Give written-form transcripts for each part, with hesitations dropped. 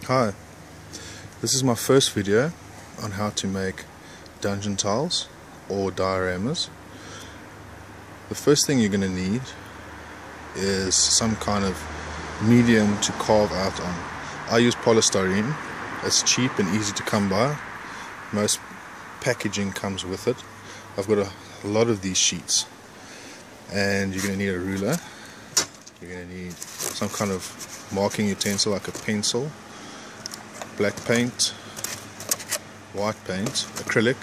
Hi, this is my first video on how to make dungeon tiles or dioramas. The first thing you're going to need is some kind of medium to carve out on. I use polystyrene. It's cheap and easy to come by. Most packaging comes with it. I've got a lot of these sheets, and you're going to need a ruler. You're going to need some kind of marking utensil like a pencil, black paint, white paint, acrylic,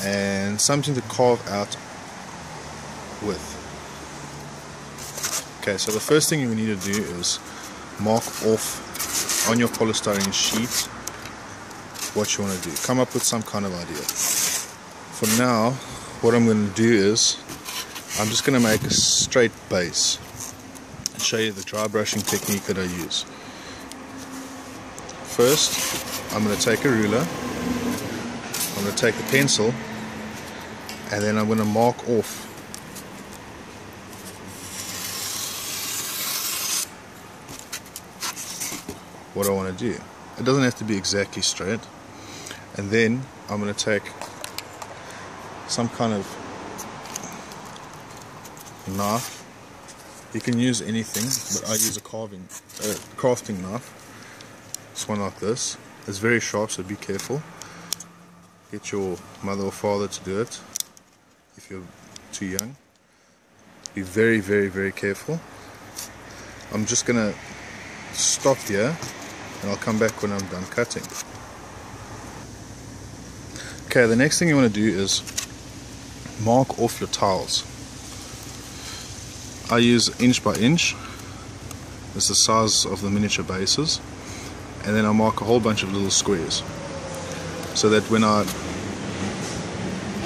and something to carve out with. Okay, so the first thing you need to do is mark off on your polystyrene sheet what you want to do. Come up with some kind of idea. For now, what I'm going to do is I'm just going to make a straight base and show you the dry brushing technique that I use. First, I'm going to take a ruler, I'm going to take a pencil, and then I'm going to mark off what I want to do. It doesn't have to be exactly straight. And then I'm going to take some kind of knife. You can use anything, but I use a crafting knife. This one like this. It's very sharp, so be careful. Get your mother or father to do it if you're too young. Be very, very, very careful. I'm just gonna stop here and I'll come back when I'm done cutting. Okay, the next thing you want to do is mark off your tiles. I use inch by inch. It's the size of the miniature bases, and then I mark a whole bunch of little squares so that when I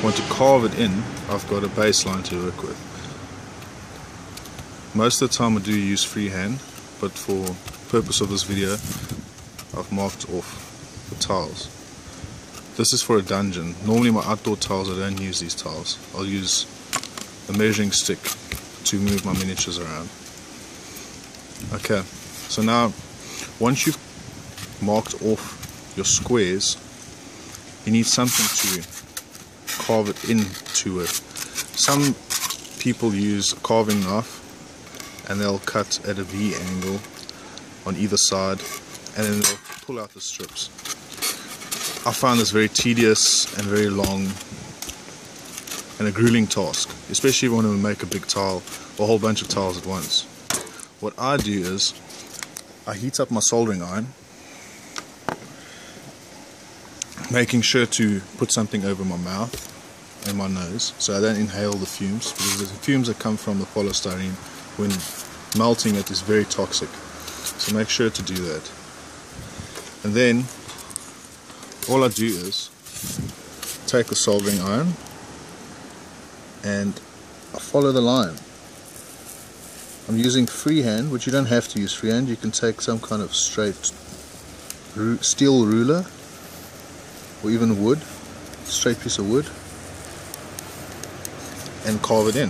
want to carve it in, I've got a baseline to work with. Most of the time I do use freehand, but for purpose of this video I've marked off the tiles. This is for a dungeon. Normally my outdoor tiles, I don't use these tiles. I'll use a measuring stick to move my miniatures around. Okay, so now once you've marked off your squares, you need something to carve it into it. Some people use a carving knife and they'll cut at a V angle on either side, and then they'll pull out the strips. I find this very tedious and very long and a grueling task, especially if you want to make a big tile or a whole bunch of tiles at once. What I do is I heat up my soldering iron, making sure to put something over my mouth and my nose so I don't inhale the fumes, because the fumes that come from the polystyrene when melting it is very toxic. So make sure to do that. And then all I do is take the soldering iron and I follow the line. I'm using freehand, which you don't have to use freehand. You can take some kind of straight steel ruler or even wood, straight piece of wood, and carve it in.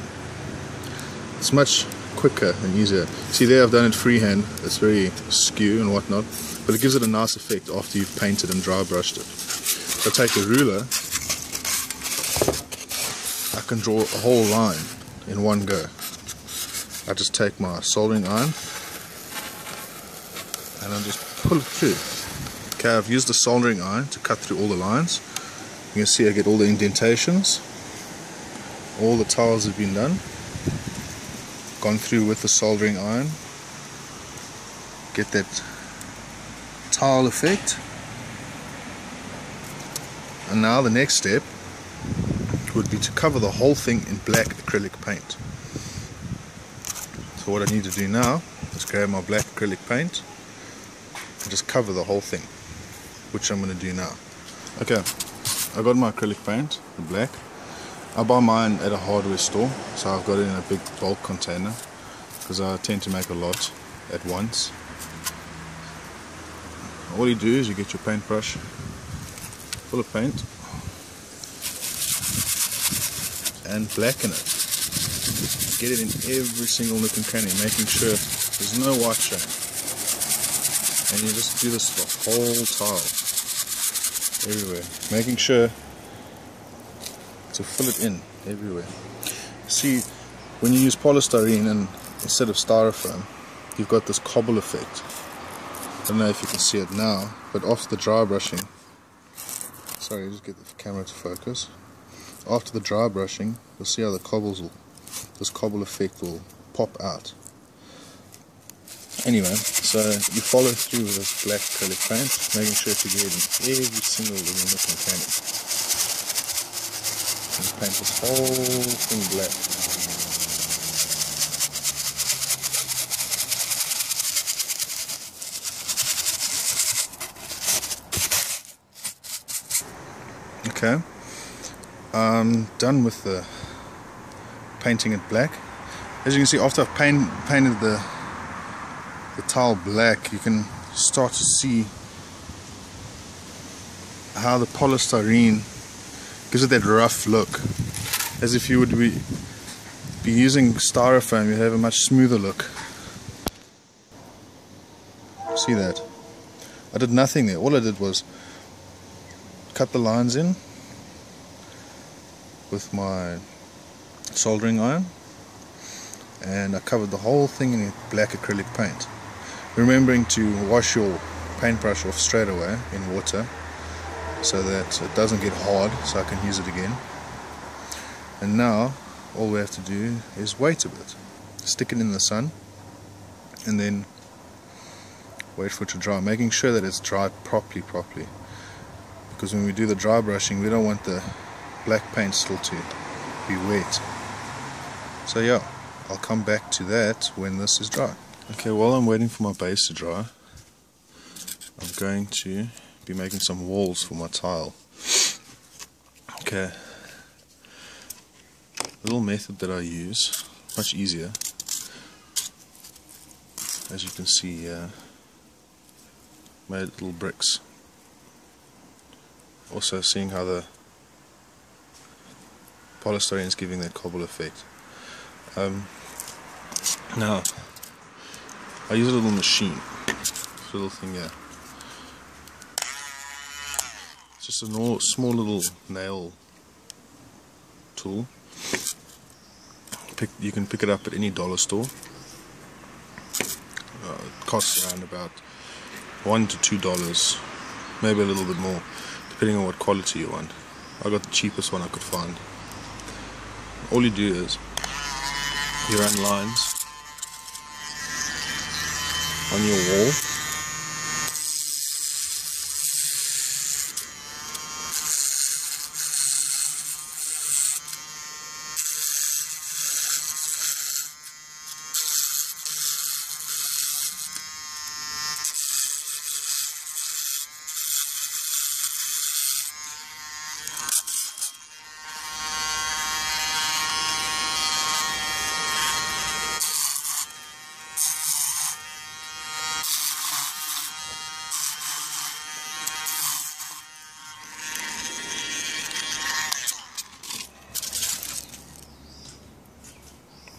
It's much quicker and easier. See there, I've done it freehand. It's very skew and whatnot, but it gives it a nice effect after you've painted and dry brushed it. If I take a ruler, I can draw a whole line in one go. I just take my soldering iron and I just pull it through. Okay, I've used the soldering iron to cut through all the lines. You can see I get all the indentations. All the tiles have been done. Gone through with the soldering iron. Get that tile effect. And now the next step would be to cover the whole thing in black acrylic paint. So what I need to do now is grab my black acrylic paint and just cover the whole thing, which I'm going to do now. Okay, I got my acrylic paint, the black. I buy mine at a hardware store, so I've got it in a big bulk container because I tend to make a lot at once. All you do is you get your paintbrush full of paint and blacken it. Get it in every single nook and cranny, making sure there's no white showing. And you just do this the whole tile, everywhere, making sure to fill it in everywhere. See, when you use polystyrene and instead of styrofoam, you've got this cobble effect. I don't know if you can see it now, but after the dry brushing, sorry, just get the camera to focus. After the dry brushing, you'll see how the this cobble effect will pop out. Anyway, so you follow through with this black acrylic paint, making sure to get in every single little nook and cranny. And paint this whole thing black. Okay, I'm done with the painting it black. As you can see, after I've painted the tile black, you can start to see how the polystyrene gives it that rough look, as if you would be using styrofoam. You'd have a much smoother look. See that? I did nothing there. All I did was cut the lines in with my soldering iron, and I covered the whole thing in black acrylic paint, remembering to wash your paintbrush off straight away in water so that it doesn't get hard, so I can use it again. And now all we have to do is wait a bit, stick it in the sun, and then wait for it to dry, making sure that it's dried properly, because when we do the dry brushing, we don't want the black paint still to be wet. So yeah, I'll come back to that when this is dry. Okay, while I'm waiting for my base to dry, I'm going to be making some walls for my tile. Okay, a little method that I use, much easier, as you can see here, made little bricks. Also seeing how the polystyrene is giving that cobble effect. Now I use a little machine, this little thing here. It's just a small little nail tool. You can pick it up at any dollar store. It costs around about $1 to $2, maybe a little bit more, depending on what quality you want. I got the cheapest one I could find. All you do is you run lines on your wall.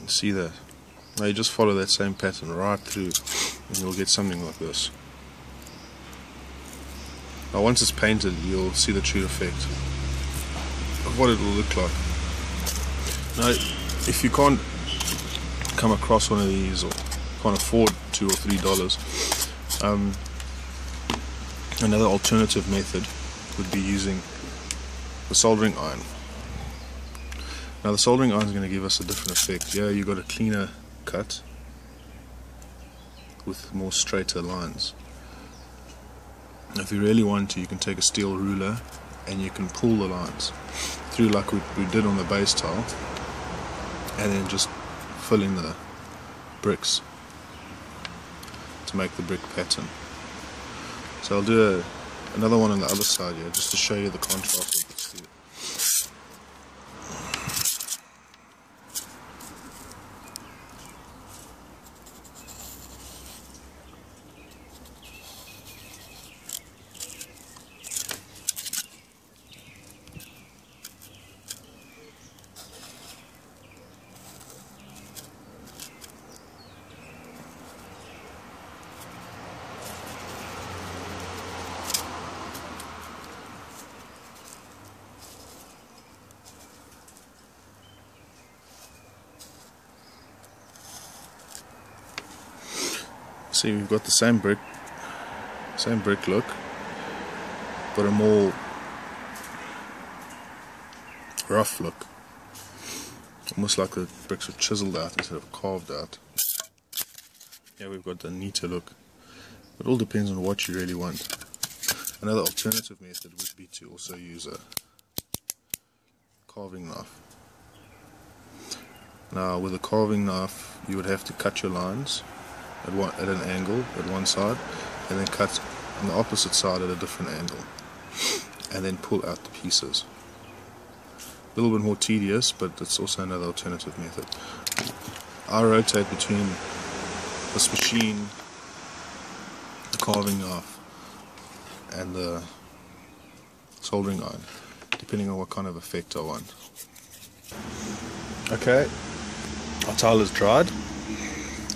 See that? Now you just follow that same pattern right through and you'll get something like this. Now once it's painted, you'll see the true effect of what it will look like. Now if you can't come across one of these or can't afford $2 or $3, another alternative method would be using the soldering iron. Now the soldering iron is going to give us a different effect. Yeah, you got a cleaner cut with more straighter lines. Now if you really want to, you can take a steel ruler and you can pull the lines through like we did on the base tile, and then just fill in the bricks to make the brick pattern. So I'll do another one on the other side here just to show you the contrast of the steel. See, we've got the same brick look, but a more rough look, almost like the bricks were chiseled out instead of carved out. Yeah, we've got the neater look. It all depends on what you really want. Another alternative method would be to also use a carving knife. Now with a carving knife you would have to cut your lines at an angle at one side, and then cut on the opposite side at a different angle, and then pull out the pieces. A little bit more tedious, but it's also another alternative method. I rotate between this machine, the carving knife, and the soldering iron, depending on what kind of effect I want. Okay, our tile is dried,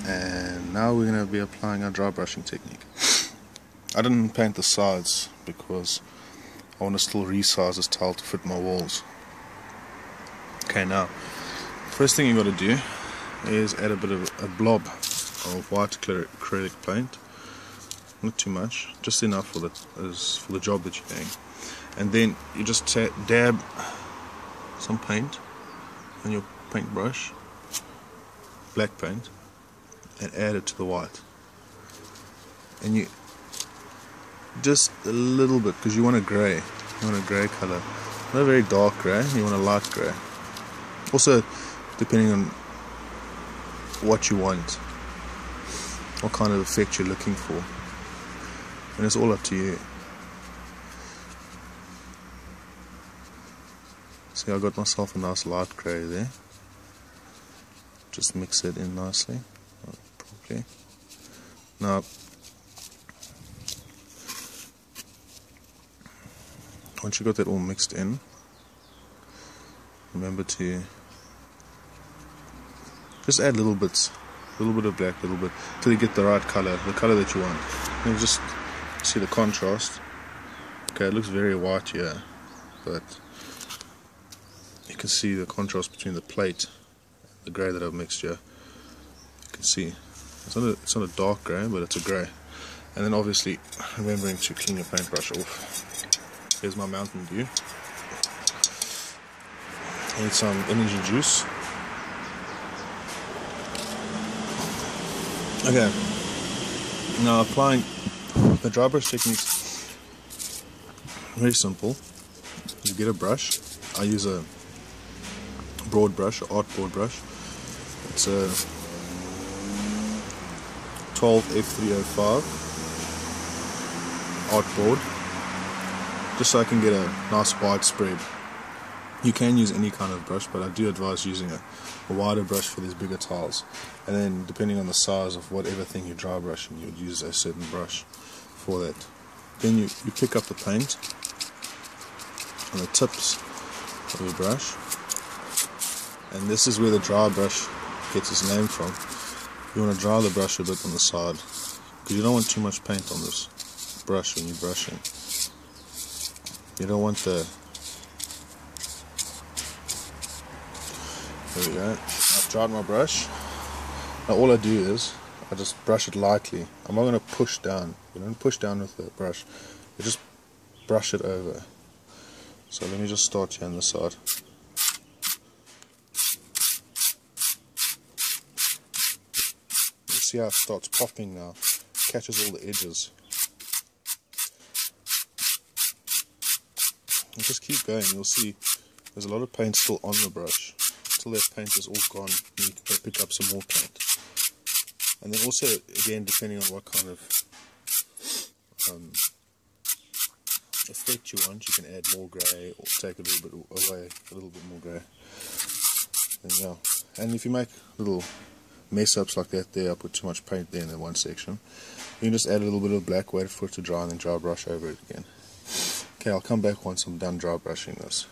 and now we're going to be applying our dry brushing technique. I didn't paint the sides because I want to still resize this tile to fit my walls. Okay, now first thing you got to do is add a bit of a blob of white acrylic paint. Not too much, just enough for the job that you're doing. And then you just dab some paint on your paintbrush, black paint, and add it to the white. And you just a little bit, because you want a grey. You want a grey colour, not a very dark grey. You want a light grey. Also, depending on what you want, what kind of effect you're looking for. And it's all up to you. See, I got myself a nice light grey there. Just mix it in nicely, properly. Now, once you got that all mixed in, remember to just add little bits, a little bit of black, a little bit, till you get the right color, the color that you want. And you just see the contrast. Okay, it looks very white here, but you can see the contrast between the plate and the grey that I've mixed here. You can see it's not a dark grey, but it's a grey. And then obviously remembering to clean your paintbrush off. Here's my Mountain Dew. I need some energy juice. Okay, now applying the dry brush technique's very simple. You get a brush. I use a broad brush, an art board brush. It's a 12F305 art board, just so I can get a nice wide spread. You can use any kind of brush, but I do advise using a wider brush for these bigger tiles. And then depending on the size of whatever thing you're dry brushing, you'd use a certain brush for that. Then you pick up the paint on the tips of your brush, and this is where the dry brush gets its name from. You want to dry the brush a bit on the side, because you don't want too much paint on this brush when you're brushing. You don't want the... There we go. I've dried my brush. Now all I do is I just brush it lightly. I'm not going to push down. You don't push down with the brush. You just brush it over. So let me just start here on the side. You see how it starts popping now. Catches all the edges. And just keep going. You'll see there's a lot of paint still on the brush. Until that paint is all gone, you need to pick up some more paint. And then also, again, depending on what kind of effect you want, you can add more grey or take a little bit away, a little bit more grey. And yeah, and if you make little mess ups like that there, I put too much paint there in that one section, you can just add a little bit of black, wait for it to dry, and then dry brush over it again. Okay, I'll come back once I'm done dry brushing this.